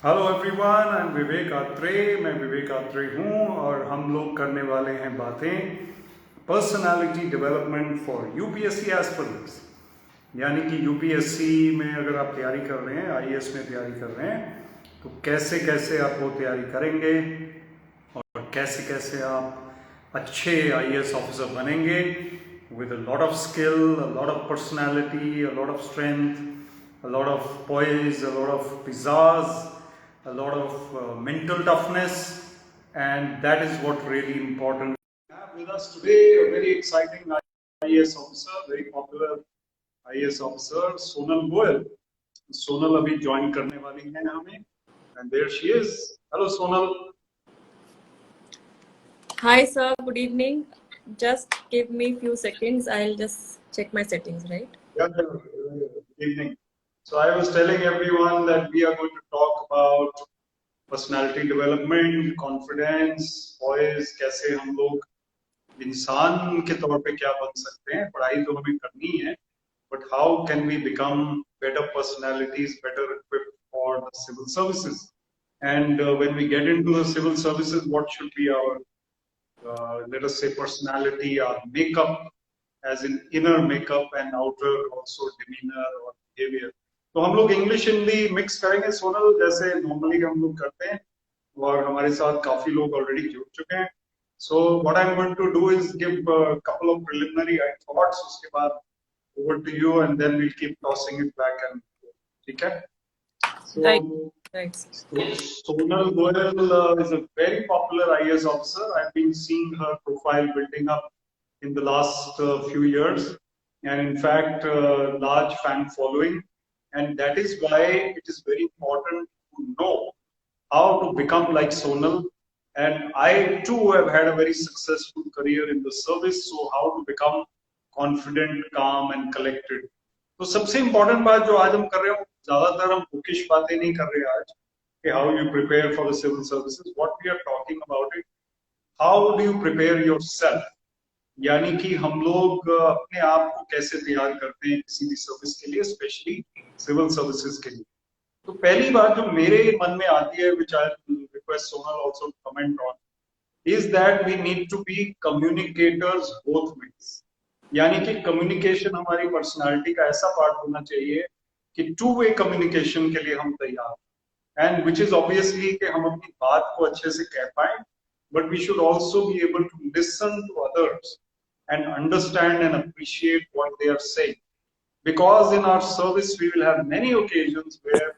Hello everyone, I am विवेक आत्रे। मैं विवेक आत्रे हूँ और हम लोग करने वाले हैं बातें personality development for UPSC aspirants. यानी कि यूपीएससी में अगर आप तैयारी कर रहे हैं, आईएएस में तैयारी कर रहे हैं, तो कैसे कैसे आप वो तैयारी करेंगे और कैसे कैसे आप अच्छे आईएएस ऑफिसर बनेंगे with a lot of skill, a lot of personality, a lot of strength, a lot of poise, a lot of pizzazz, a lot of mental toughness, and that is what really important. We have with us today a very exciting IAS officer, very popular IAS officer, Sonal Goyal. Sonal अभी join करने वाली है हमें, and there she is. Hello, Sonal. Hi, sir. Good evening. Just give me few seconds. I'll just check my settings, right? Yeah, good evening. So I was telling everyone that we are going to talk about personality development, confidence, poise, कैसे हम लोग इंसान के तौर पे क्या बन सकते हैं। पढ़ाई तो हमें करनी है, but how can we become better personalities, better equipped for the civil services? And when we get into the civil services, what should be our let us say personality, our makeup, as in inner makeup and outer also demeanor or behavior. तो हम लोग English Hindi mix करेंगे सोनल, जैसे normally हम लोग करते हैं, और हमारे साथ काफी लोग ऑलरेडी जुड़ चुके हैं. So what I'm going to do is give a couple of preliminary thoughts. उसके बाद over to you, and then we'll keep tossing it back and ठीक है. So, right. Sonal Goyal is a very popular IAS officer. I've been seeing her profile building up in the last few years, and in fact, large fan following. And that is why it is very important to know how to become like Sonal. And I too have had a very successful career in the service. So how to become confident, calm, and collected. तो सबसे important बात जो आज हम कर रहे हैं, ज्यादातर हम बुकिश बातें नहीं कर रहे आज कि how you prepare for the civil services. What we are talking about it, how do you prepare yourself. यानी कि हम लोग अपने आप को कैसे तैयार करते हैं किसी भी सर्विस के लिए, स्पेशली सिविल सर्विसेज के लिए. तो पहली बात जो मेरे मन में आती है, which I request Sonal also comment on, is that we need to be communicators both ways. यानी कि कम्युनिकेशन हमारी पर्सनालिटी का ऐसा पार्ट होना चाहिए कि टू वे कम्युनिकेशन के लिए हम तैयार, एंड विच इज ऑब्वियसली कि हम अपनी बात को अच्छे से कह पाए, but we should also be able to listen to others and understand and appreciate what they are saying, because in our service we will have many occasions where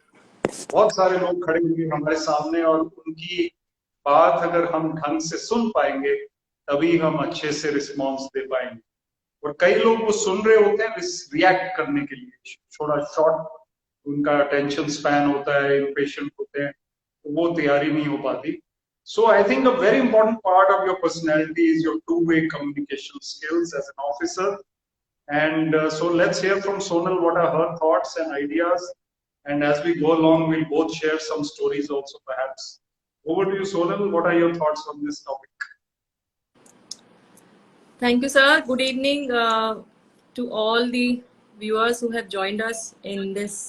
बहुत सारे लोग खड़े होंगे हमारे सामने, और उनकी बात अगर हम ढंग से सुन पाएंगे तभी हम अच्छे से रिस्पॉन्स दे पाएंगे. और कई लोग वो सुन रहे होते हैं रिएक्ट करने के लिए, थोड़ा शॉर्ट उनका अटेंशन स्पैन होता है, इम्पेशेंट होते हैं, तो वो तैयारी नहीं हो पाती. So I think a very important part of your personality is your two-way communication skills as an officer. And so let's hear from Sonal what are her thoughts and ideas. And as we go along, we'll both share some stories also perhaps. Over to you, Sonal. What are your thoughts on this topic? Thank you, sir. Good evening to all the viewers who have joined us in this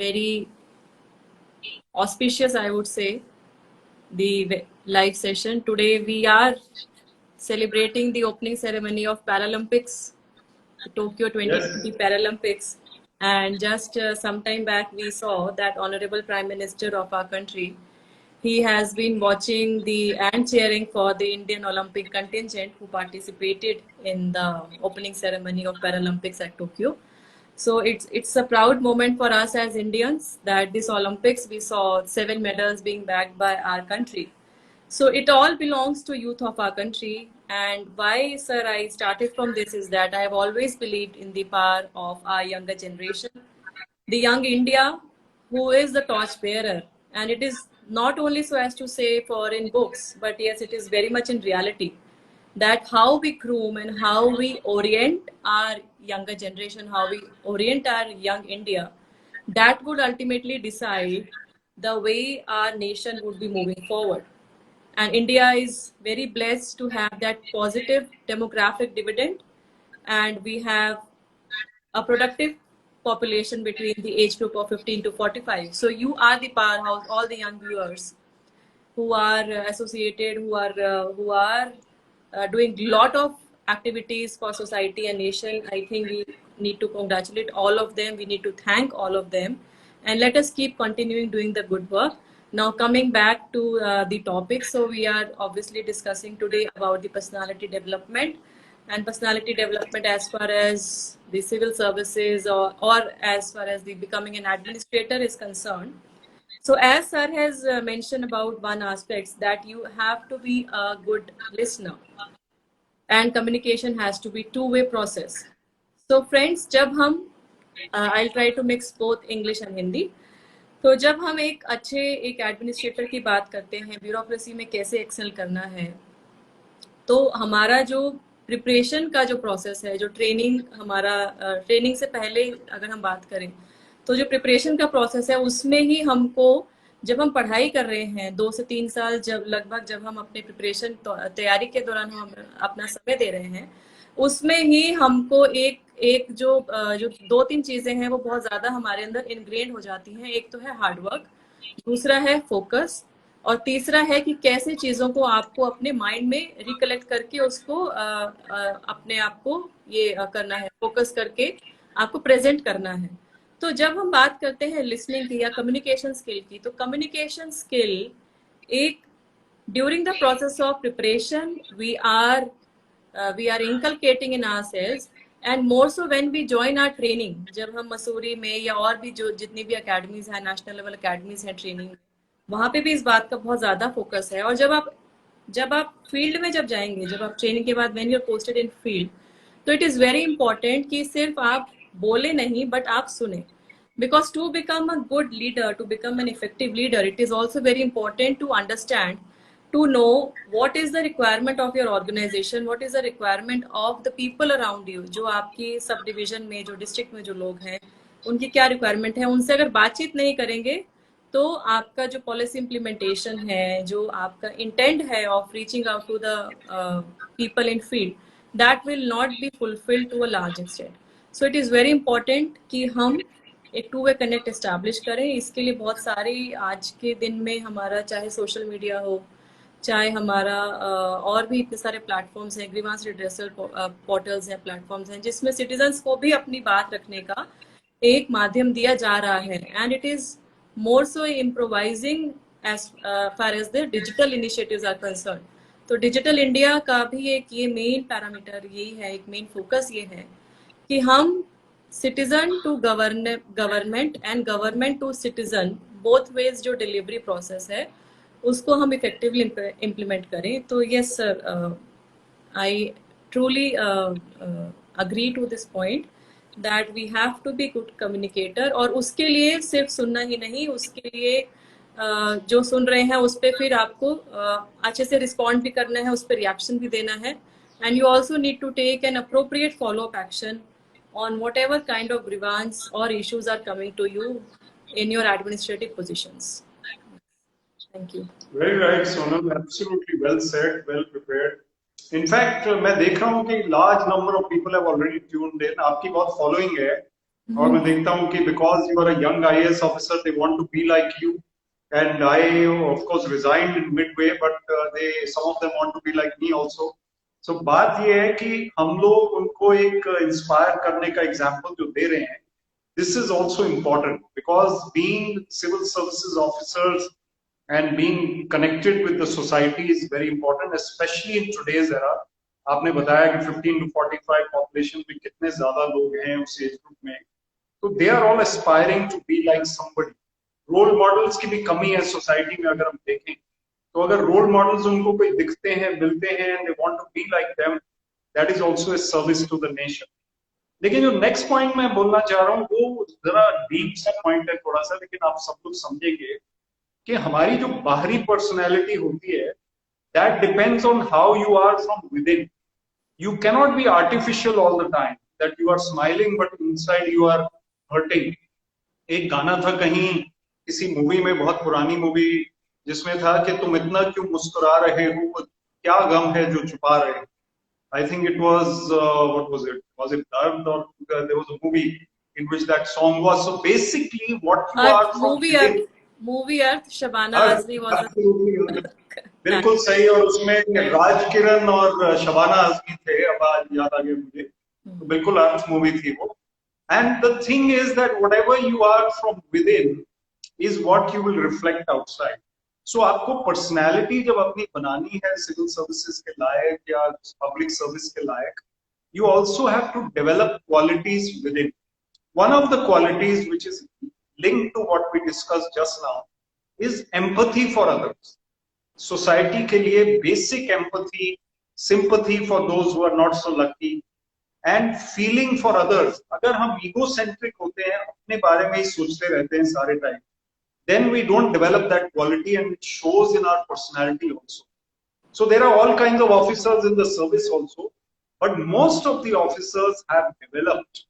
very auspicious, I would say, the live session. Today we are celebrating the opening ceremony of Paralympics, the Tokyo 2020 Yes. Paralympics. And just some time back, we saw that Honorable Prime Minister of our country, he has been watching and cheering for the Indian Olympic contingent who participated in the opening ceremony of Paralympics at Tokyo. So it's a proud moment for us as Indians that this Olympics we saw 7 medals being bagged by our country. So it all belongs to youth of our country. And why, sir, I started from this is that I have always believed in the power of our younger generation, the young India, who is the torch bearer. And it is not only so as to say for in books, but yes, it is very much in reality that how we groom and how we orient our younger generation, how we orient our young India, that would ultimately decide the way our nation would be moving forward. And India is very blessed to have that positive demographic dividend, and we have a productive population between the age group of 15 to 45. So you are the powerhouse, all the young viewers who are associated, who are doing lot of activities for society and nation. I think we need to congratulate all of them. We need to thank all of them, and let us keep continuing doing the good work. Now coming back to the topic, so we are obviously discussing today about the personality development, and personality development as far as the civil services, or as far as the becoming an administrator is concerned. So as sir has mentioned about one aspect, that you have to be a good listener, and communication has to be two-way process. So friends, जब हम I'll try to mix both English and Hindi. तो जब हम एक administrator की बात करते हैं, ब्यूरोक्रेसी में कैसे एक्सेल करना है, तो हमारा जो प्रिपरेशन का जो प्रोसेस है, जो ट्रेनिंग हमारा ट्रेनिंग से पहले अगर हम बात करें, तो जो प्रिपरेशन का प्रोसेस है उसमें ही हमको, जब हम पढ़ाई कर रहे हैं 2 से 3 साल, जब लगभग जब हम अपने प्रिपरेशन तैयारी के दौरान हम अपना समय दे रहे हैं, उसमें ही हमको एक जो 2-3 चीजें हैं वो बहुत ज्यादा हमारे अंदर इनग्रेन हो जाती हैं. एक तो है हार्डवर्क, दूसरा है फोकस, और तीसरा है कि कैसे चीजों को आपको अपने माइंड में रिकलेक्ट करके उसको अपने आप को करना है, फोकस करके आपको प्रेजेंट करना है. तो जब हम बात करते हैं लिसनिंग की या कम्युनिकेशन स्किल की, तो कम्युनिकेशन स्किल एक during the process of preparation we are inculcating in ourselves, and more so when we join our training. जब हम मसूरी में या और भी जो जितनी भी अकेडमीज हैं, नेशनल लेवल अकेडमीज हैं ट्रेनिंग, वहां पे भी इस बात का बहुत ज्यादा फोकस है. और जब आप फील्ड में जब जाएंगे, जब आप ट्रेनिंग के बाद when you are posted in field, तो इट इज वेरी इंपॉर्टेंट कि सिर्फ आप बोले नहीं बट आप सुने. Because to become a good leader, to become an effective leader, it is also very important to understand, to know what is the requirement of your organization, what is the requirement of the people around you. जो आपकी sub division में, जो district में जो लोग हैं, उनकी क्या रिक्वायरमेंट है. उनसे अगर बातचीत नहीं करेंगे तो आपका जो पॉलिसी इम्प्लीमेंटेशन है, जो आपका इंटेंट है of reaching out to the people in field, that will not be fulfilled to a large extent. So it is very important कि हम एक टू वे कनेक्ट एस्टैब्लिश करें. इसके लिए बहुत सारी आज के दिन में हमारा चाहे सोशल मीडिया हो, चाहे हमारा और भी इतने सारे प्लेटफॉर्म्स हैं, ग्रीवांस रिड्रेसल पोर्टल्स हैं, प्लेटफॉर्म्स हैं, जिसमें सिटीजन्स को भी अपनी बात रखने का एक माध्यम दिया जा रहा है. And it is more so improvising as far as the digital initiatives are concern. तो डिजिटल इंडिया का भी एक ये मेन पैरामीटर यही है, एक मेन फोकस ये है कि हम citizen to government and government to citizen, both ways जो डिलीवरी प्रोसेस है उसको हम इफेक्टिवली इम्प्लीमेंट करें. तो yes sir, I truly agree to this point that we have to be good communicator. और उसके लिए सिर्फ सुनना ही नहीं, उसके लिए जो सुन रहे हैं उस पर फिर आपको अच्छे से रिस्पॉन्ड भी करना है, उस पर रिएक्शन भी देना है. And you also need to take an appropriate follow up action on whatever kind of grievance or issues are coming to you in your administrative positions. Thank you. Very right, Sonal. Absolutely well said, well prepared. In fact, मैं देख रहा हूँ कि large number of people have already tuned in. आपकी बहुत following है, और मैं देखता हूँ कि because you are a young IAS officer, they want to be like you. And I, of course, resigned in midway, but some of them want to be like me also. So बात ये है कि हम लोग उनको एक inspire करने का एग्जाम्पल जो दे रहे हैं, this is also important, because being civil services officers and being connected with the society is very important, specially in today's era. आपने बताया कि 15 to 45 पॉपुलेशन में कितने ज्यादा लोग हैं उस एज ग्रुप में, तो they are all aspiring to be like somebody. Role models की भी कमी है सोसाइटी में अगर हम देखें, तो अगर रोल मॉडल्स उनको कोई दिखते हैं, मिलते हैं, and they want to be like them, that is also a service to the nation. लेकिन जो नेक्स्ट पॉइंट मैं बोलना चाह रहा हूँ वो जरा डीप सा पॉइंट है थोड़ा सा, लेकिन आप सब लोग समझेंगे कि हमारी जो बाहरी पर्सनैलिटी होती है, that depends on how you are from within. You cannot be artificial all the time, that you are smiling but inside you are hurting. एक गाना था कहीं किसी मूवी में, बहुत पुरानी मूवी, जिसमें था कि तुम इतना क्यों मुस्कुरा रहे हो, क्या गम है जो छुपा रहे. I think it was what was it दर्द, और there was a movie in which that song was. So basically, what you are from within. Movie earth Shabana Azmi was बिल्कुल सही, और उसमें राज किरण और शबाना आजमी थे, अब आज याद आ गया मुझे, तो बिल्कुल अर्थ मूवी थी वो. And the thing is that whatever you are from within is what you will reflect outside. So आपको पर्सनैलिटी जब अपनी बनानी है सिविल सर्विसेज के लायक या पब्लिक सर्विस के लायक, you also have to develop qualities within. One of the qualities which is linked to what we discussed just now is empathy for others. Society के लिए basic empathy, sympathy for those who are not so lucky, and feeling for others. अगर हम egocentric होते हैं, अपने बारे में ही सोचते रहते हैं सारे time, then we don't develop that quality, and it shows in our personality also. So there are all kinds of officers in the service also, but most of the officers have developed,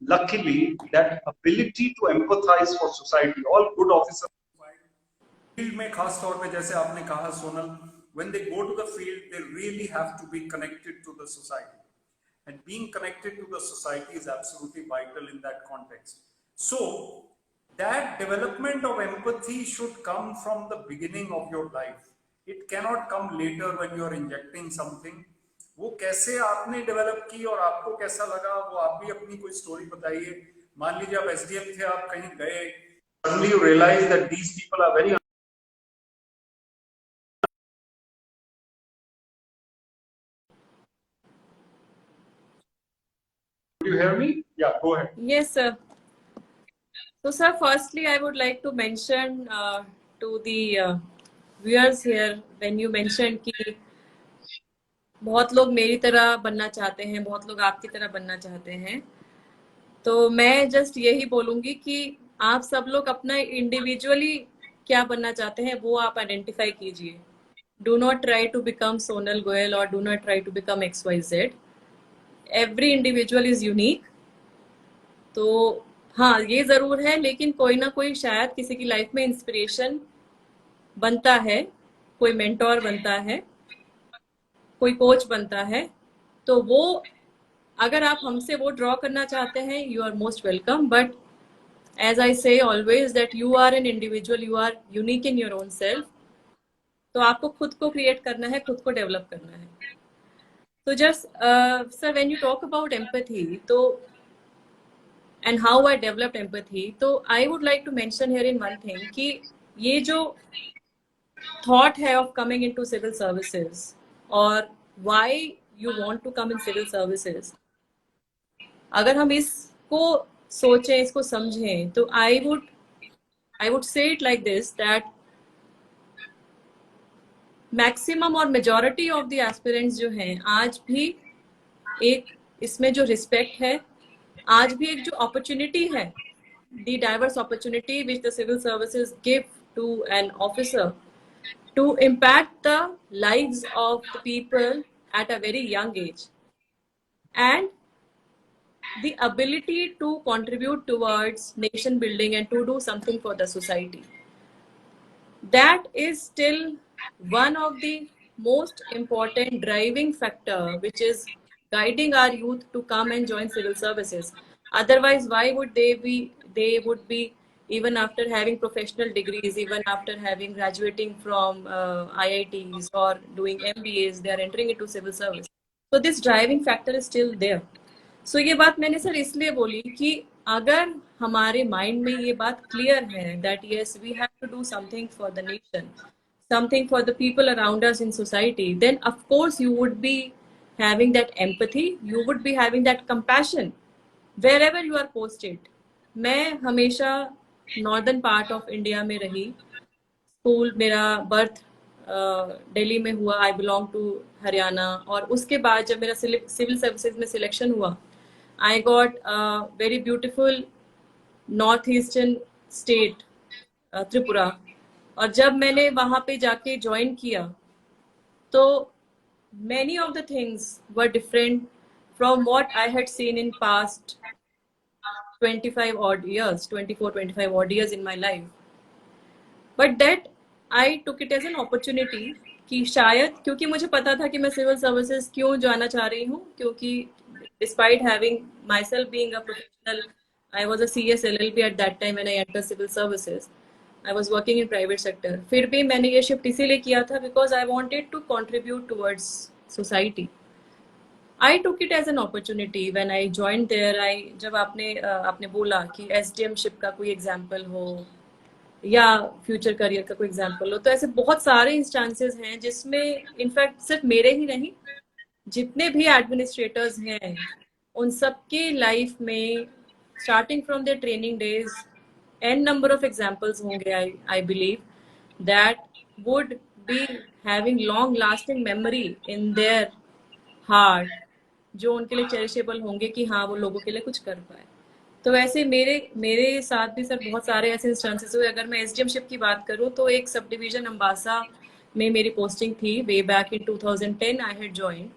luckily, that ability to empathize for society. All good officers. Field में खास तौर पे जैसे आपने कहा Sonal, when they go to the field, they really have to be connected to the society, and being connected to the society is absolutely vital in that context. So that development of empathy should come from the beginning of your life. It cannot come later when you are injecting something. वो कैसे आपने develop की और आपको कैसा लगा, वो आप भी अपनी कोई स्टोरी बताइए. मान लीजिए आप एसडीएम थे, आप कहीं गए, suddenly you realize that these people are very. Do you hear me? Yeah, go ahead. Yes, sir. So, sir, firstly, I would like to mention to the viewers here, when you mentioned कि बहुत लोग मेरी तरह बनना चाहते हैं, बहुत लोग आपकी तरह बनना चाहते हैं, तो मैं जस्ट यही बोलूंगी कि आप सब लोग अपना इंडिविजुअली क्या बनना चाहते हैं वो आप आइडेंटिफाई कीजिए. Do not try to become Sonal Goyal और do not try to become XYZ. Every individual is unique. तो हाँ, ये जरूर है, लेकिन कोई ना कोई शायद किसी की लाइफ में इंस्पिरेशन बनता है, कोई मेंटोर बनता है, कोई कोच बनता है. तो वो अगर आप हमसे वो ड्रॉ करना चाहते हैं, you are most welcome. But as I say always that you are an individual, you are unique in your own self. तो आपको खुद को क्रिएट करना है, खुद को डेवलप करना है. तो just sir, when you talk about empathy, तो and how I developed empathy, तो I would like to mention here in one thing कि ये जो thought है of coming into civil services और why you want to come in civil services, अगर हम इसको सोचें, इसको समझें, तो I would say it like this, that maximum और majority of the aspirants जो हैं, आज भी एक इसमें जो respect है, आज भी एक जो opportunity है, the diverse opportunity which the civil services give to an officer to impact the lives of the people at a very young age, and the ability to contribute towards nation building and to do something for the society. That is still one of the most important driving factor which is guiding our youth to come and join civil services. Otherwise, why would they would be, even after having professional degrees, even after having graduating from IITs or doing MBAs, they are entering into civil service. So this driving factor is still there. So ये बात मैंने sir इसलिए बोली कि अगर हमारे mind में ये बात क्लियर है that yes, we have to do something for the nation, something for the people around us in society, then of course you would be having that empathy, you would be having that compassion wherever you are posted. मैं हमेशा northern part of India में रही. School मेरा birth Delhi में हुआ. I belong to Haryana. और उसके बाद जब मेरा सिविल सर्विसेज में सिलेक्शन हुआ, I got very beautiful north eastern state Tripura. और जब मैंने वहाँ पे जाके ज्वाइन किया, तो many of the things were different from what I had seen in past 25 odd years, 24-25 odd years in my life. But that I took it as an opportunity कि शायद, क्योंकि मुझे पता था कि मैं सिविल सर्विसेज क्यों जाना चाह रही हूँ, क्योंकि despite having myself being a professional I was a CS LLB at that time when I entered civil services. I was working in private sector. फिर भी मैंने ये शिफ्ट इसीलिए किया था because I wanted to contribute towards society. I took it as an opportunity when I joined there. जब आपने बोला कि SDM शिप का कोई एग्जाम्पल हो या फ्यूचर करियर का कोई एग्जाम्पल हो, तो ऐसे बहुत सारे इंस्टांसेस हैं जिसमें इनफैक्ट सिर्फ मेरे ही नहीं, जितने भी एडमिनिस्ट्रेटर्स हैं उन सबके लाइफ में starting from their training days an number of examples होंगे, I believe that would be having long lasting memory in their heart, जो उनके लिए चेरिशेबल होंगे कि हाँ वो लोगों के लिए कुछ कर पाए. तो वैसे मेरे मेरे साथ भी सर बहुत सारे ऐसे इंस्टेंसेस हुए. अगर मैं एसडीएम शिप की बात करूँ तो एक सब डिवीजन अम्बासा में मेरी पोस्टिंग थी. Way back in 2010 I had join.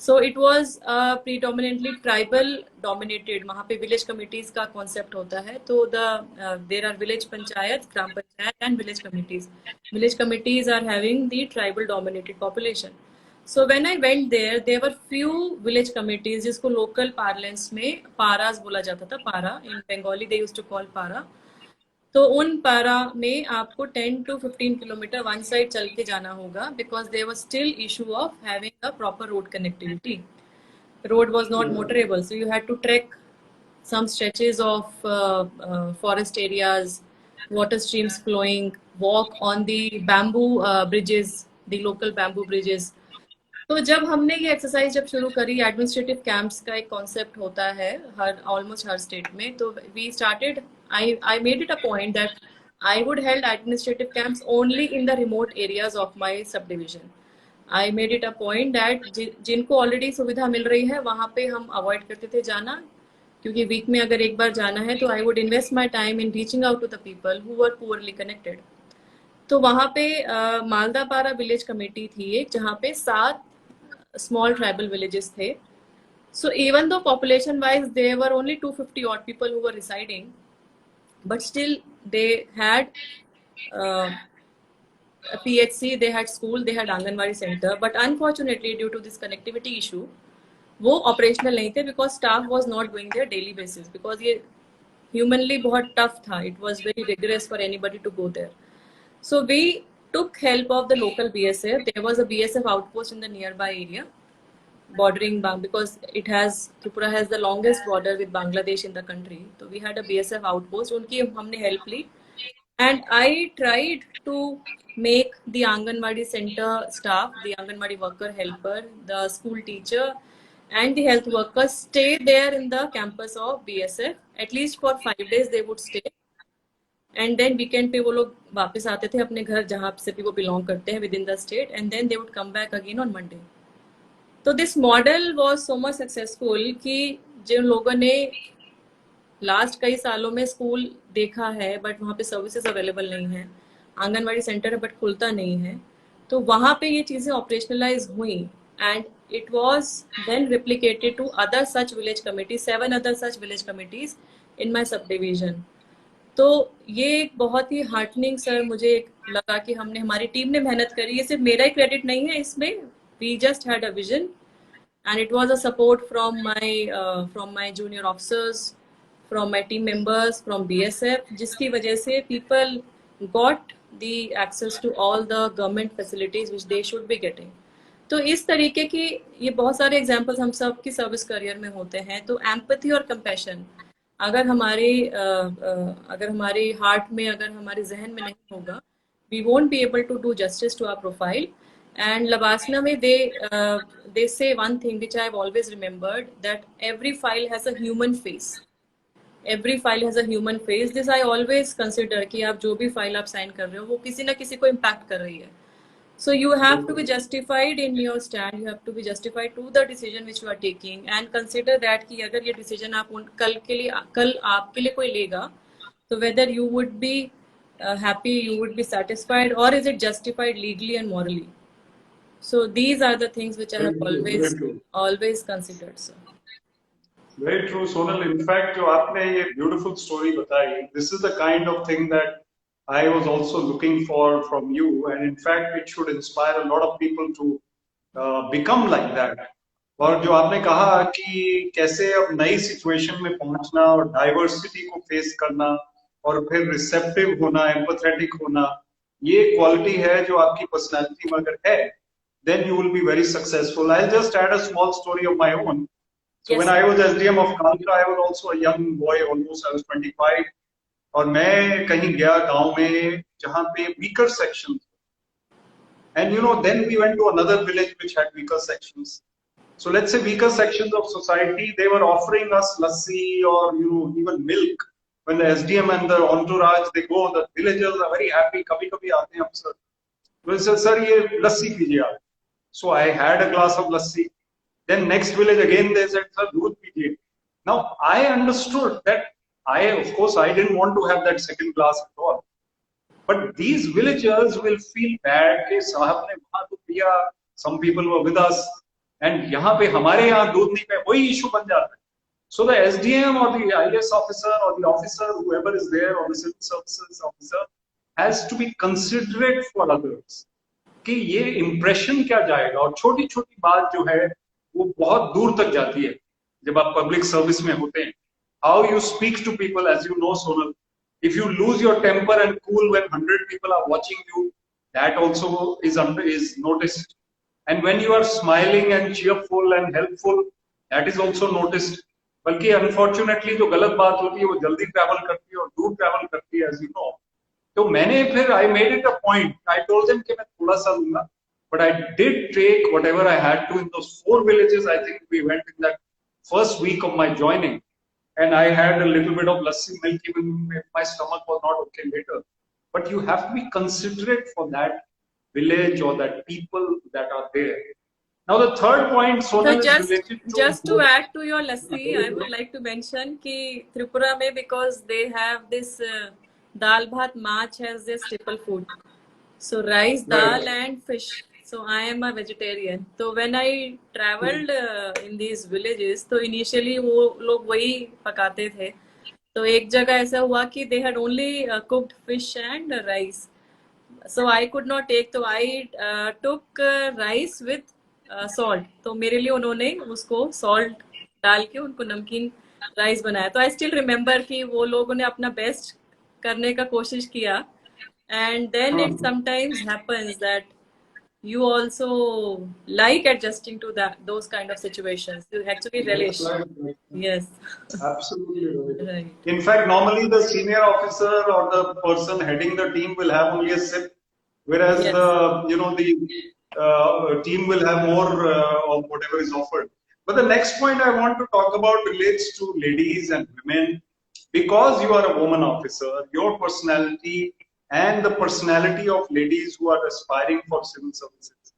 So it was predominately tribal dominated. वहाँ पे विलेज कमिटीज का कॉन्सेप्ट होता है. तो there are village panchayat, gram panchayat and village committees. Village committees are having the tribal dominated population. So when I went there were few village committees जिसको local parlance में paras बोला जाता था. पारा in Bengali they used to call पारा. तो उन पारा में आपको 10 to 15 किलोमीटर वन साइड चल के जाना होगा because there was still issue of having a proper road connectivity. Road was not motorable, so you had to trek some stretches of forest areas, water streams flowing, walk on the bamboo bridges, the local bamboo bridges. तो जब हमने ये exercise जब शुरू करी, administrative camps का एक concept होता है ऑलमोस्ट हर स्टेट में. तो we started, I made it a point that I would held administrative camps only in the remote areas of my sub division. I made it a point that जिनको already सुविधा मिल रही है वहाँ पे हम अवॉइड करते थे जाना, क्योंकि वीक में अगर एक बार जाना है तो I would invest my time in reaching out to the people who are poorly connected. तो वहाँ पे मालदापारा विलेज कमेटी थी एक, जहाँ पे 7 small tribal villages the. So even though population wise there were only 250 odd people who were residing, but still they had a PHC, they had school, they had Anganwadi center, but unfortunately due to this connectivity issue वो operational नहीं थे because staff was not going there daily basis, because ये humanly बहुत tough था. It was very rigorous for anybody to go there. So we took help of the local BSF. There was a BSF outpost in the nearby area bordering because Tripura has the longest border with Bangladesh in the country. So we had a BSF outpost. उनकी हमने help ली. And I tried to make the Anganwadi center staff, the Anganwadi worker helper, the school teacher and the health workers stay there in the campus of BSF. At least for 5 days they would stay. And then weekend पे वो लोग वापस आते थे अपने घर जहाँ से भी वो बिलोंग करते हैं within the state, and then they would come back again on Monday. तो this model was so much successful कि जिन लोगों ने लास्ट कई सालों में स्कूल देखा है बट वहाँ पे सर्विसेज अवेलेबल नहीं है, आंगनवाड़ी सेंटर है बट खुलता नहीं है, तो वहाँ पे ये चीज़ें ऑपरेशनलाइज हुई and it was then replicated to other such village committees, 7 other such village committees in my sub division. तो ये एक बहुत ही हार्टनिंग सर मुझे लगा कि हमने, हमारी टीम ने मेहनत करी. ये सिर्फ मेरा ही क्रेडिट नहीं है इसमें. We just had a vision and it was a support from my junior officers, from my team members, from BSF, जिसकी वजह से people got the access to all the government facilities which they should be getting. तो इस तरीके की ये बहुत सारे एग्जाम्पल्स हम सब की सर्विस करियर में होते हैं. तो एम्पैथी और कंपैशन अगर हमारे हार्ट में, अगर हमारे जहन में नहीं होगा, we won't be able to do justice to our profile. And LBSNAA में they say one thing which I have always remembered, that every file has a human face. Every file has a human face. This I always consider कि आप जो भी file आप sign कर रहे हो वो किसी ना किसी को इम्पैक्ट कर रही है. So you have to be justified in your stand. You have to be justified to the decision which you are taking, and consider that कि अगर ये decision आप कल आपके लिए कोई लेगा, तो whether you would be happy, you would be satisfied, or is it justified legally and morally? So these are the things which I have always considered, sir. Very true, Sonal. In fact, जो आपने ये beautiful story बताई, this is the kind of thing that I was also looking for from you, and in fact, it should inspire a lot of people to become like that. और जो आपने कहा कि कैसे अब नई सिचुएशन में पहुंचना और डाइवर्सिटी को फेस करना और फिर रिसेप्टिव होना, एम्पैथेटिक होना, ये क्वालिटी है जो आपकी पर्सनालिटी में अगर है, then you will be very successful. I'll just add a small story of my own. So when Yes. I was SDM of Kalka, I was also a young boy, almost I was 25. और मैं कहीं गया गांव में जहां पे weaker sections, and then we went to another village which had weaker sections. So let's say weaker sections of society, they were offering us lassi or even milk. When the SDM and the entourage they go, the villagers are very happy. कभी कभी आते हैं अफसर, तो sir ये लस्सी पीजिए आप. So I had a glass of lassi. Then next village again they said, sir, दूध पीजिए. Now I understood that of course I didn't want to have that second glass at all. But these villagers will feel bad कि साहब ने वहां तो पिया, some people were with us, and यहाँ पे हमारे यहाँ दूध नहीं पे, वही issue बन जाता है. So the SDM or the IAS officer or the officer, whoever is there, or the civil services officer, has to be considerate for others. कि ये impression क्या जाएगा, और छोटी छोटी बात जो है वो बहुत दूर तक जाती है जब आप पब्लिक सर्विस में होते हैं. How you speak to people, as you know, Sonal. If you lose your temper and cool when 100 people are watching you, that also is noticed. And when you are smiling and cheerful and helpful, that is also noticed. बल्कि unfortunately जो गलत बात होती है वो जल्दी travel करती है और दूर ट्रैवल करती है, एज यू नो. तो मैंने फिर I made it a point, I told them कि मैं थोड़ा सा लूंगा, but I did take whatever I had to in those 4 villages. I think we went in that first week of my joining, and I had a little bit of lassi milk even if my stomach was not okay later. But you have to be considerate for that village or that people that are there. Now the third point, Sonal, So is related to just to add to your lassi, I would like to mention कि Tripura में, because they have this dal bhat mach as their staple food. So rice, dal and fish. So I am a vegetarian. So when I traveled in these villages, तो initially वो लोग वही पकाते थे. तो एक जगह ऐसा हुआ कि they had only cooked fish and rice. So I could not take, तो I took rice with salt. तो मेरे लिए उन्होंने उसको salt डाल के उनको नमकीन राइस बनाया. तो आई स्टिल रिमेम्बर कि वो लोगों ने अपना बेस्ट करने का कोशिश किया. And then it sometimes happens that you also like adjusting to those kind of situations. You actually relish. Right. Yes. Absolutely right. Right. In fact, normally the senior officer or the person heading the team will have only a sip, whereas Yes. the team will have more of whatever is offered. But the next point I want to talk about relates to ladies and women. Because you are a woman officer, your personality and the personality of ladies who are aspiring for civil services,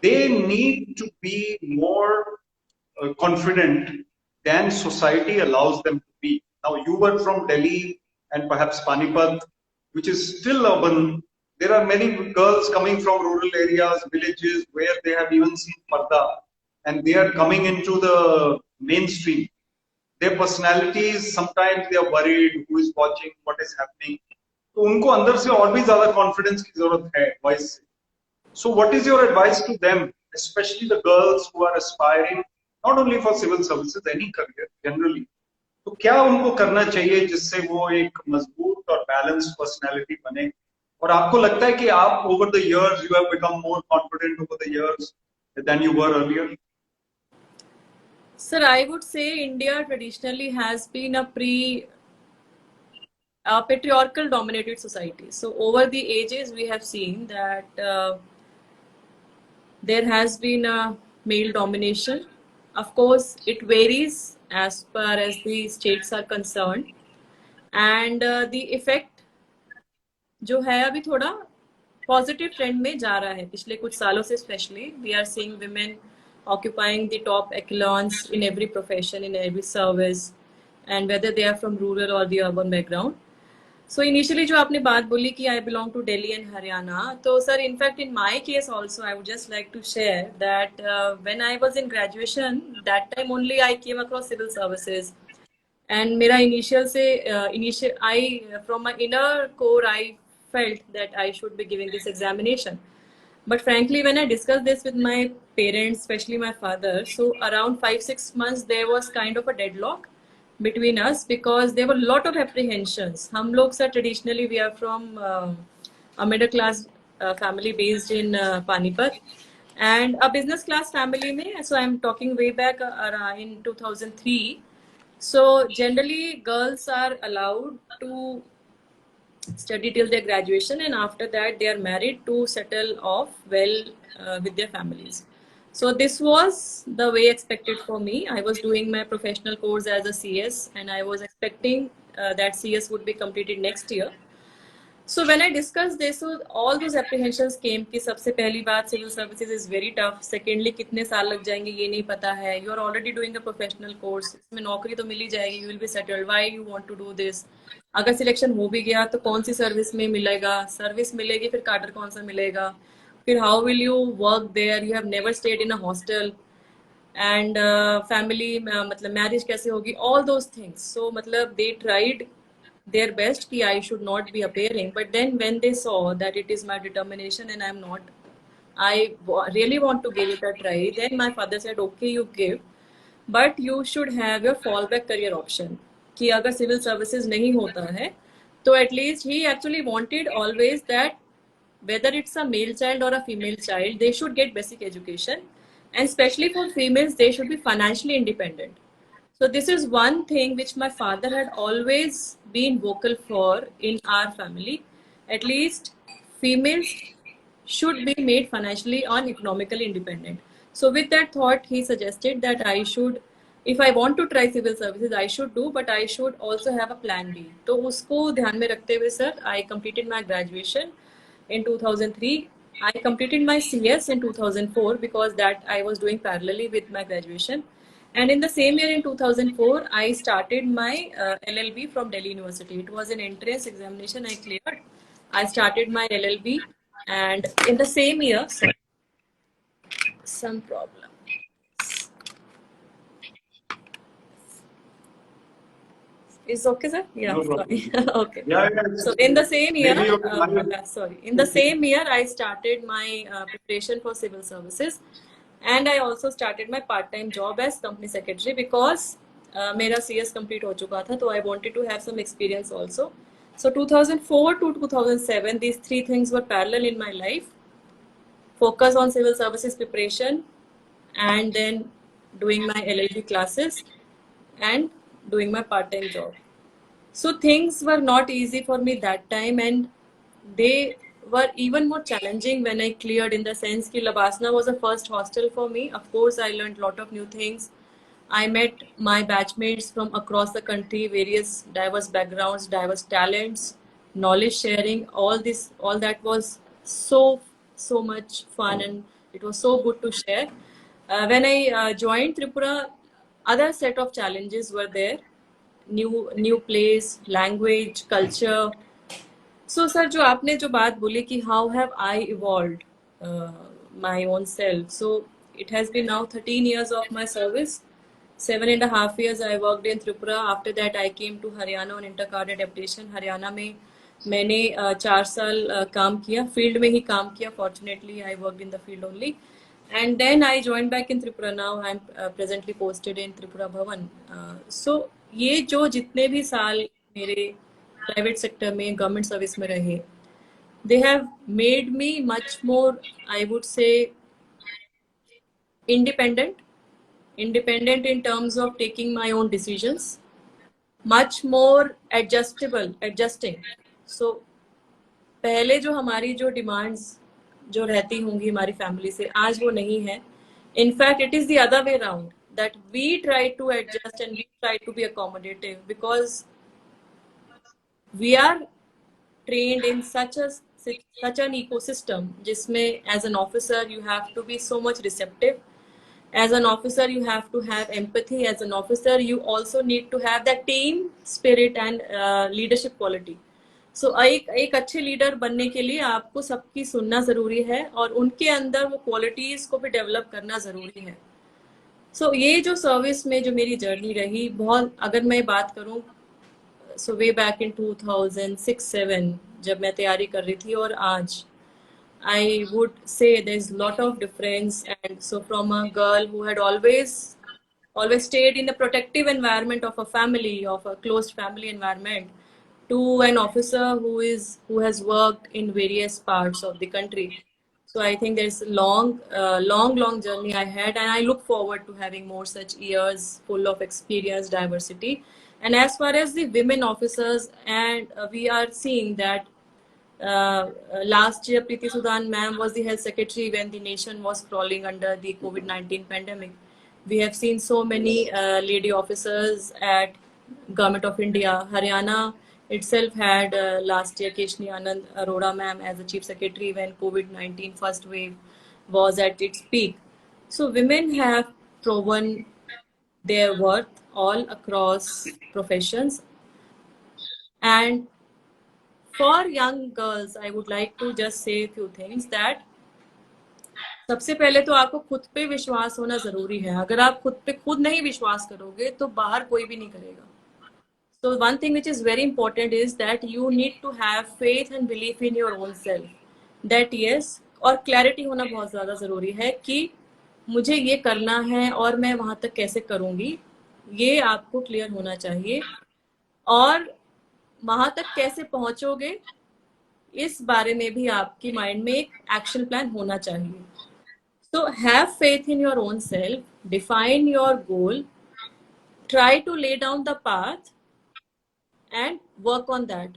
they need to be more confident than society allows them to be. Now, you were from Delhi and perhaps Panipat, which is still urban. There are many girls coming from rural areas, villages, where they have even seen Parda, and they are coming into the mainstream. Their personalities, sometimes they are worried, who is watching, what is happening. तो उनको अंदर से और भी ज्यादा confidence की जरूरत है वॉइस से. So what is your advice to them, especially the girls who are aspiring not only for civil services, any career generally? तो क्या उनको करना चाहिए जिससे वो एक मजबूत और बैलेंस्ड पर्सनालिटी बने? और आपको लगता है कि आप over the years you have become more confident over the years than you were earlier? Sir, I would say India traditionally has been a patriarchal dominated society. So over the ages, we have seen that there has been a male domination. Of course, it varies as far as the states are concerned. And the effect जो है अभी थोड़ा positive trend में जा रहा है पिछले कुछ सालों से. Specially we are seeing women occupying the top echelons in every profession, in every service, and whether they are from rural or the urban background. So initially जो आपने बात बोली कि I belong to Delhi and Haryana, तो sir, in fact in my case also I would just like to share that when I was in graduation, that time only I came across civil services, and मेरा initial from my inner core I felt that I should be giving this examination. But frankly, when I discussed this with my parents, especially my father, so around 5-6 months there was kind of a deadlock between us because there were a lot of apprehensions. हम लोग sir traditionally we are from a middle class family based in Panipat and a business class family में. So I'm talking way back in 2003. So generally girls are allowed to study till their graduation, and after that they are married to settle off well with their families. So this was the way expected for me. I was doing my professional course as a CS and I was expecting that CS would be completed next year. So when I discussed this, so all those apprehensions came कि सबसे पहली बात civil services is very tough. Secondly, कितने साल लग जाएंगे ये नहीं पता है. You are already doing a professional course. इसमें नौकरी तो मिल ही जाएगी. You will be settled. Why you want to do this? अगर सिलेक्शन हो भी गया तो कौन सी सर्विस में मिलेगा? सर्विस मिलेगी फिर कार्डर कौन सा मिलेगा? फिर how will you work there? You have never stayed in a hostel. And family मतलब मैरिज कैसे होगी? All those things. So मतलब they tried their best कि I should not be appearing, but then when they saw that it is my determination and I'm not, really want to give it a try, then my father said okay you give, but you should have your fallback career option कि अगर civil services नहीं होता है तो at least he actually wanted always that whether it's a male child or a female child, they should get basic education, and especially for females they should be financially independent. So this is one thing which my father had always been vocal for in our family. At least females should be made financially and economically independent. So with that thought, he suggested that I should, if I want to try civil services, I should do, but I should also have a plan B. तो उसको ध्यान में रखते हुए sir, I completed my graduation in 2003. I completed my CS in 2004 because that I was doing parallelly with my graduation. And in the same year in 2004, I started my LLB from Delhi University. It was an entrance examination I cleared. I started my LLB, and in the same year, sorry, some problem. Is okay, sir? Yeah, No sorry. problem. Okay. Yeah, yeah. So in the same year, Maybe you sorry, in the same year, I started my preparation for civil services, and I also started my part-time job as company secretary because मेरा CS complete हो चुका था, तो I wanted to have some experience also. So 2004 to 2007, these three things were parallel in my life. Focus on civil services preparation, and then doing my LLB classes, and doing my part-time job. So things were not easy for me that time, and they were even more challenging when I cleared, in the sense that Labasna was the first hostel for me. Of course, I learned a lot of new things. I met my batchmates from across the country, various diverse backgrounds, diverse talents, knowledge sharing. All that was so much fun, and it was so good to share. When I joined Tripura, other set of challenges were there. New place, language, culture. So sir, जो आपने जो बात बोली कि how have I evolved my own self? So it has been now 13 years of my service. 7.5 years I worked in Tripura. After that I came to Haryana on intercareer deputation. Haryana में मैंने 4 साल काम किया, फील्ड में ही काम किया. Fortunately I worked in the field only. And then I joined back in Tripura. Now I'm presently posted in Tripura Bhavan. So ये जो जितने भी साल मेरे प्राइवेट सेक्टर में, गवर्नमेंट सर्विस में रहे, they have made me much more, I would say, independent in terms of taking my own decisions, much more adjusting. So पहले जो हमारी जो डिमांड्स जो रहती होंगी हमारी फैमिली से, आज वो नहीं है. In fact it is the other way round, that we try to adjust and we try to be accommodative, because we are trained in such an ecosystem जिसमें as an officer you have to be so much receptive. As an officer you have to have empathy. As an officer you also need to have that team spirit and leadership quality. So एक अच्छे leader बनने के लिए आपको सबकी सुनना जरूरी है और उनके अंदर वो क्वालिटीज को भी डेवलप करना जरूरी है. So ये जो सर्विस में जो मेरी जर्नी रही, बहुत अगर मैं बात करूं, so way back in 2006-7 जब मैं तैयारी कर रही थी और आज I would say there's a lot of difference. And so from a girl who had always stayed in a protective environment of a family, of a closed family environment, to an officer who has worked in various parts of the country. So I think there's a long journey I had, and I look forward to having more such years full of experience, diversity. And as far as the women officers, and we are seeing that last year, Preeti Sudan ma'am was the health secretary when the nation was crawling under the COVID-19 pandemic. We have seen so many lady officers at Government of India. Haryana itself had last year Keshni Anand Arora ma'am as the chief secretary when COVID-19 first wave was at its peak. So women have proven their worth all across professions. And for young girls, I would like to just say a few things that सबसे पहले तो आपको खुद पे विश्वास होना जरूरी है. अगर आप खुद पे खुद नहीं विश्वास करोगे तो बाहर कोई भी नहीं करेगा. So one thing which is very important is that you need to have faith and belief in your own self. That yes, और clarity होना बहुत ज़्यादा ज़रूरी है कि मुझे ये करना है और मैं वहाँ तक कैसे करूँगी, ये आपको क्लियर होना चाहिए. और वहाँ तक कैसे पहुँचोगे, इस बारे में भी आपकी माइंड में एक एक्शन प्लान होना चाहिए. So have faith in your own self, define your goal, try to lay down the path and work on that.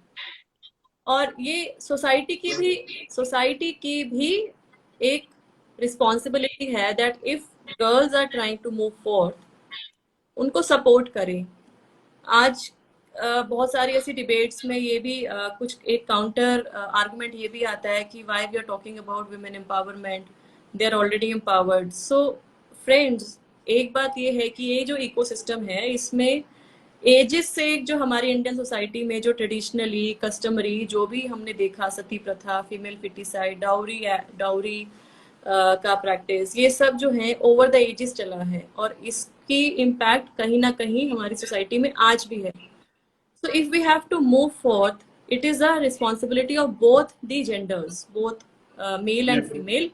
और ये सोसाइटी की भी एक रिस्पॉन्सिबिलिटी है that if girls are trying to move forward, उनको support करें. आज बहुत सारी ऐसी डिबेट्स में ये भी कुछ एक काउंटर आर्गुमेंट ये भी आता है कि why we are talking about women empowerment, they are already empowered. So friends, एक बात ये है कि ये जो इकोसिस्टम है इसमें एजेस से जो हमारी इंडियन सोसाइटी में जो ट्रेडिशनली कस्टमरी जो भी हमने देखा, सती प्रथा, फीमेल फिटिसाइड, डाउरी का प्रैक्टिस, ये सब जो है ओवर द एजेस चला है और इसकी इम्पैक्ट कहीं ना कहीं हमारी सोसाइटी में आज भी है. So if we have to move forth, it is a responsibility of both the genders, both male and female,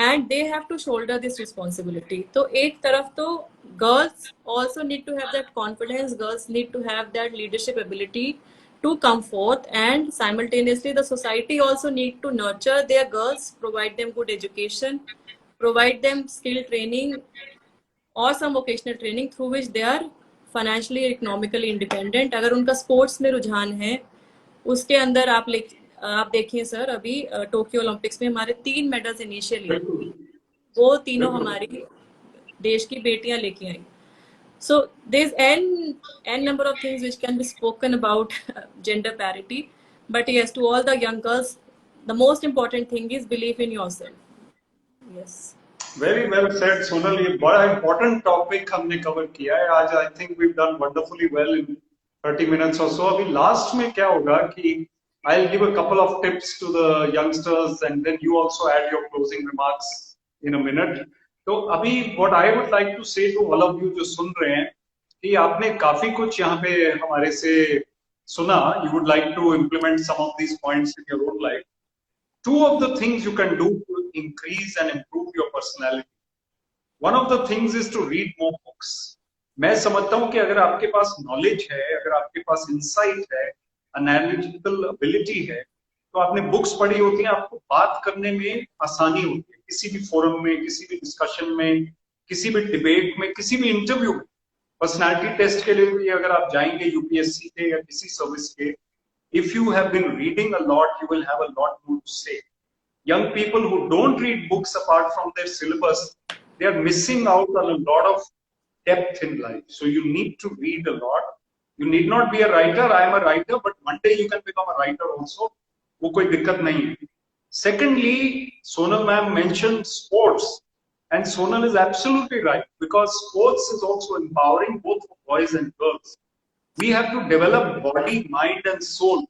and they have to shoulder this responsibility. तो एक तरफ तो girls also need to have that confidence, girls need to have that leadership ability to come forth, and simultaneously the society also need to nurture their girls, provide them good education, provide them skill training or some vocational training through which they are financially economically independent. अगर उनका sports में रुझान है, उसके अंदर आप देखिए sir, अभी टोक्यो ओलंपिक्स में हमारे 3 मेडल्स इनिशियली, वो तीनों हमारी देश की बेटियां लेके आई. So there is an number of things which can be spoken about gender parity, but yes, to all the young girls, the most important thing is believe in yourself. Yes, Very well said, Sonal. ये बड़ा important topic हमने cover किया है आज. I think we've done wonderfully well in 30 minutes or so. अभी last में क्या होगा कि I'll give a couple of tips to the youngsters and then you also add your closing remarks in a minute. तो अभी what I would like to say to all of you जो सुन रहे हैं कि आपने काफी कुछ यहाँ पे हमारे से सुना. You would like to implement some of these points in your own life. 2 of the things you can do to increase and improve your personality. One of the things is to read more books. मैं समझता हूँ कि अगर आपके पास knowledge है, अगर आपके पास insight है, analytical ability है, तो आपने books पढ़ी होती हैं, आपको बात करने में आसानी होती है. किसी भी forum में, किसी भी discussion में, किसी भी debate में, किसी भी interview में, personality test के लिए भी अगर आप जाएंगे UPSC के या किसी service के, if you have been reading a lot, you will have a lot more to say. Young people who don't read books apart from their syllabus, they are missing out on a lot of depth in life. So you need to read a lot. You need not be a writer. I am a writer, but one day you can become a writer also. वो कोई दिक्कत नहीं है. Secondly, Sonal ma'am mentioned sports, and Sonal is absolutely right because sports is also empowering both for boys and girls. We have to develop body, mind and soul.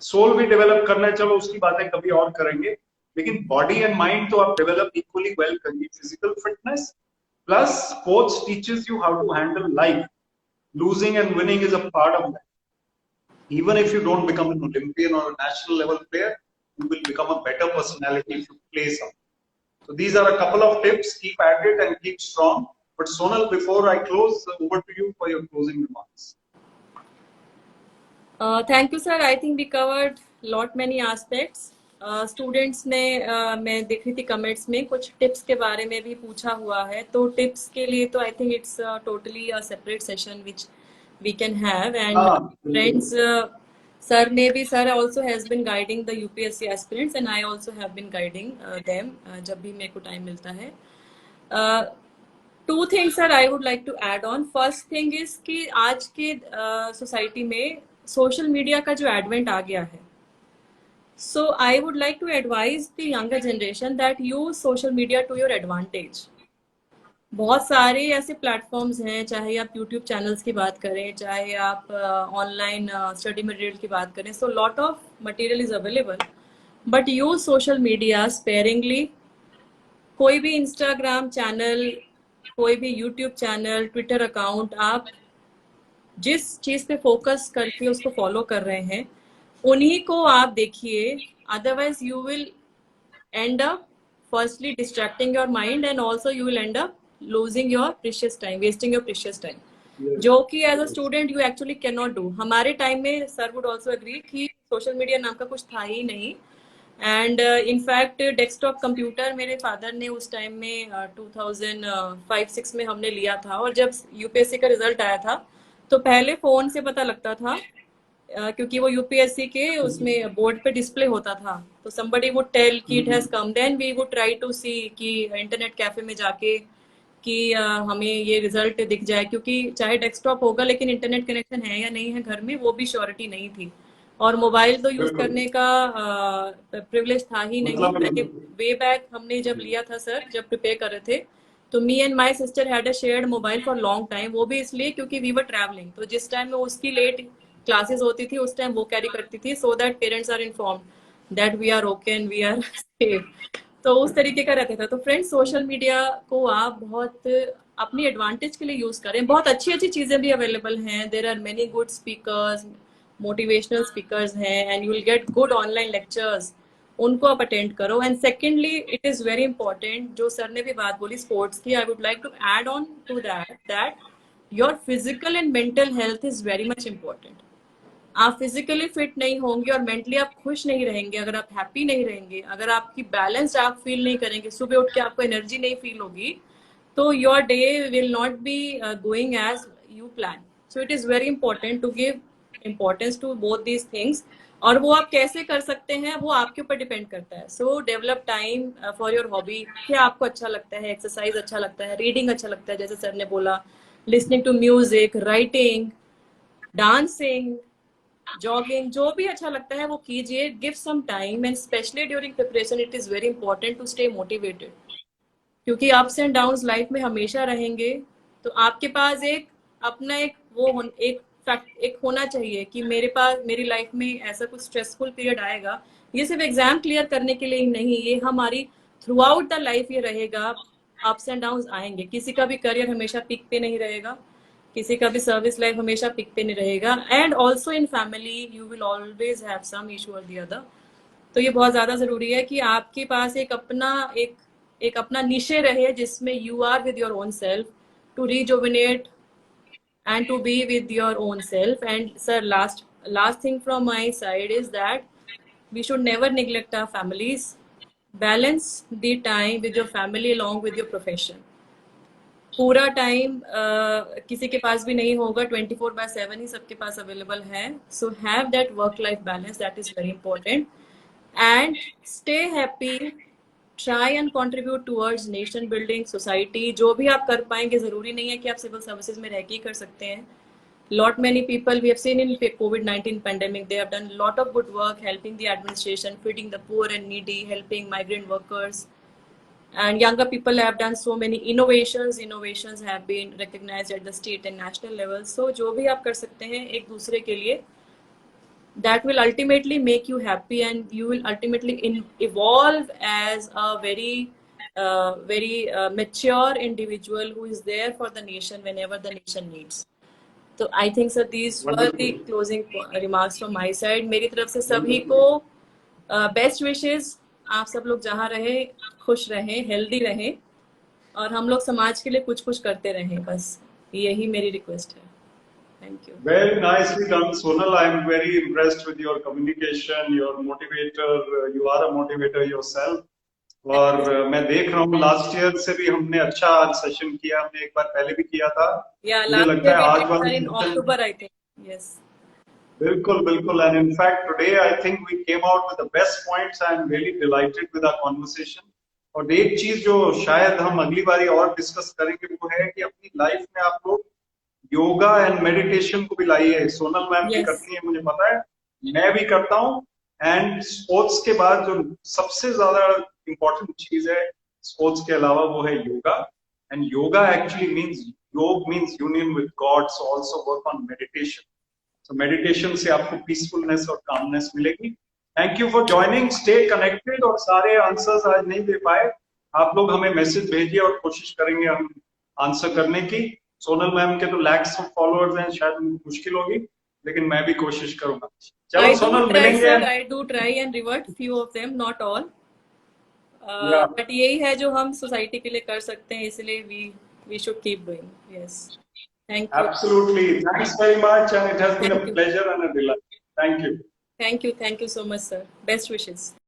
Soul भी develop करना है, चलो उसकी बातें कभी और करेंगे, लेकिन body and mind तो आप develop equally well करिए. Physical fitness plus sports teaches you how to handle life. Losing and winning is a part of that. Even if you don't become an Olympian or a national level player, you will become a better personality if you play something. So these are a couple of tips. Keep at it and keep strong. But Sonal, before I close, over to you for your closing remarks. Thank you, sir. I think we covered lot many aspects. Students ने मैं देख रही थी comments में कुछ tips के बारे में भी पूछा हुआ है, तो टिप्स के लिए तो I think it's totally a separate session which we can have. And friends, sir ने भी, sir also has been guiding the UPSC aspirants and I also have been guiding them जब भी मेरे को टाइम मिलता है. Two things sir I would like to add on. First thing is कि आज के सोसाइटी में सोशल मीडिया का जो एडवेंट आ गया है, so I would like to advise the younger generation that use social media to your advantage. बहुत सारे ऐसे प्लेटफॉर्म्स हैं, चाहे आप यूट्यूब चैनल्स की बात करें, चाहे आप ऑनलाइन स्टडी मटेरियल की बात करें, so lot of material is available, but use social media sparingly. कोई भी इंस्टाग्राम चैनल, कोई भी यूट्यूब चैनल, ट्विटर अकाउंट, आप जिस चीज पे फोकस करके उसको फॉलो कर रहे हैं उन्हीं को आप देखिए. Otherwise you will and up firstly distracting your mind and also you will and up losing your precious time, wasting your precious time, जो कि as a student you actually can not do. हमारे time में sir would also agree कि social media नाम का कुछ था ही नहीं. एंड इनफैक्ट डेस्कटॉप कंप्यूटर मेरे फादर ने उस टाइम में 2005-06 में हमने लिया था, और जब यूपीएससी का रिजल्ट आया था तो पहले फोन से पता लगता था, क्योंकि वो यूपीएससी के उसमें बोर्ड पे डिस्प्ले होता था, तो somebody would tell कि it has come, then we would try to see कि इंटरनेट कैफे में जाके कि हमें ये रिजल्ट दिख जाए, क्योंकि चाहे डेस्कटॉप होगा लेकिन इंटरनेट कनेक्शन है या नहीं है घर में वो भी श्योरिटी नहीं थी, और मोबाइल तो यूज करने का प्रिविलेज था ही नहीं. वे बैक हमने जब लिया था सर, जब प्रिपेयर कर रहे थे, तो me and my sister had a shared mobile for long time. वो भी इसलिए क्योंकि वी वर ट्रैवलिंग, तो जिस टाइम में उसकी लेट क्लासेस होती थी उस टाइम वो कैरी करती थी, so that parents are informed that we are okay and we are safe. तो उस तरीके का रहता था. तो फ्रेंड्स, सोशल मीडिया को आप बहुत अपनी एडवांटेज के लिए यूज करें. बहुत अच्छी अच्छी चीजें भी अवेलेबल हैं. There are many good speakers, motivational speakers हैं, and you will get good online lectures, उनको आप अटेंड करो. And secondly, it is very important, जो सर ने भी बात बोली स्पोर्ट्स की, I would like to add on to that your physical and mental health is very much important. आप फिजिकली फिट नहीं होंगे और मेंटली आप खुश नहीं रहेंगे, अगर आप हैप्पी नहीं रहेंगे, अगर आपकी बैलेंस्ड आप फील नहीं करेंगे, सुबह उठ के आपको एनर्जी नहीं फील होगी, तो your day will not be going as you plan. So it is very important to give importance to both these things. और वो आप कैसे कर सकते हैं वो आपके ऊपर डिपेंड करता है. सो develop time for your hobby. क्या आपको अच्छा लगता है? एक्सरसाइज अच्छा लगता है, रीडिंग अच्छा लगता है जैसे सर ने बोला, listening to music, writing, dancing, jogging, जो भी अच्छा लगता है वो कीजिए. Give some time, and specially during preparation it is very important to stay motivated, क्योंकि अप्स एंड डाउन्स लाइफ में हमेशा रहेंगे. तो आपके पास एक अपना एक होना चाहिए कि मेरे पास मेरी लाइफ में ऐसा कुछ स्ट्रेसफुल पीरियड आएगा. ये सिर्फ एग्जाम क्लियर करने के लिए ही नहीं, ये हमारी थ्रू आउट द लाइफ ये रहेगा. अप्स एंड डाउन्स आएंगे. किसी का भी करियर हमेशा पीक पे नहीं रहेगा, किसी का भी सर्विस लाइफ हमेशा पिक पे नहीं रहेगा. And also in family you will always have some issue और द अदर. तो ये बहुत ज्यादा जरूरी है कि आपके पास एक अपना निशे रहे जिसमें you are with your own self to rejuvenate and to be with your own self. And sir, last thing from my side is that we should never neglect our families. Balance the time with your family along with your profession. पूरा time किसी के पास भी नहीं होगा, 24/7 ही सबके पास available है. So have that work life balance, that is very important. And stay happy, try and contribute towards nation building, society. जो भी आप कर पाएंगे, जरूरी नहीं है कि आप सिविल सर्विसेज में रह के ही कर सकते हैं. lot many people we have seen in COVID-19 pandemic, they have done a lot of good work helping the administration, feeding the poor and needy, helping migrant workers, and younger people have done so many innovations have been recognized at the state and national level. So जो भी आप कर सकते हैं एक दूसरे के लिए, that will ultimately make you happy, and you will ultimately evolve as a very mature individual who is there for the nation whenever the nation needs. So I think sir these were the closing remarks from my side. मेरी तरफ से सभी को best wishes, आप सब लोग जहाँ रहे खुश रहे, हेल्दी रहे, और हम लोग समाज के लिए कुछ कुछ करते रहें, बस यही मेरी रिक्वेस्ट है। Thank you. Very nicely done, Sonal. I am very impressed with your communication, your motivator. You are a motivator yourself. और मैं देख रहा हूँ लास्ट ईयर से भी हमने अच्छा सेशन किया, हमने एक बार पहले भी किया था। या मुझे लास्ट लगता है आज ईयर वाला इन session- October I think. Yes, बिल्कुल बिल्कुल। And in fact today I think we came out with the best points. I am really delighted with our conversation. और एक चीज जो शायद हम अगली बारी और डिस्कस करेंगे वो है कि अपनी लाइफ में आप लोग योगा एंड मेडिटेशन को भी लाइए। सोनल मैम भी Yes. करती है, मुझे पता है, मैं भी करता हूँ। एंड स्पोर्ट्स के बाद जो सबसे ज्यादा इंपॉर्टेंट चीज है स्पोर्ट्स के अलावा वो है yoga. And yoga actually means, yog means union with God, so also work on meditation. सो मेडिटेशन से आपको पीसफुलनेस और कामनेस मिलेगी। Thank you for joining, stay connected. और सारे आंसर्स आज नहीं दे पाए, आप लोग हमें मैसेज भेजिए और कोशिश करेंगे हम आंसर करने की। सोनल मैम के तो लैक्स ऑफ फॉलोअर्स हैं, शायद मुश्किल होगी, लेकिन मैं भी कोशिश करूंगा। चलो सोनल, मिलेंगे। I do try and revert few of them, not all, Yeah. But यही है जो हम सोसाइटी के लिए कर सकते हैं, इसलिए we should keep doing. Yes, thank you. Absolutely. Thanks very much, and it has been a Thank you. pleasure and a delight. Thank you. Thank you so much, sir. Best wishes.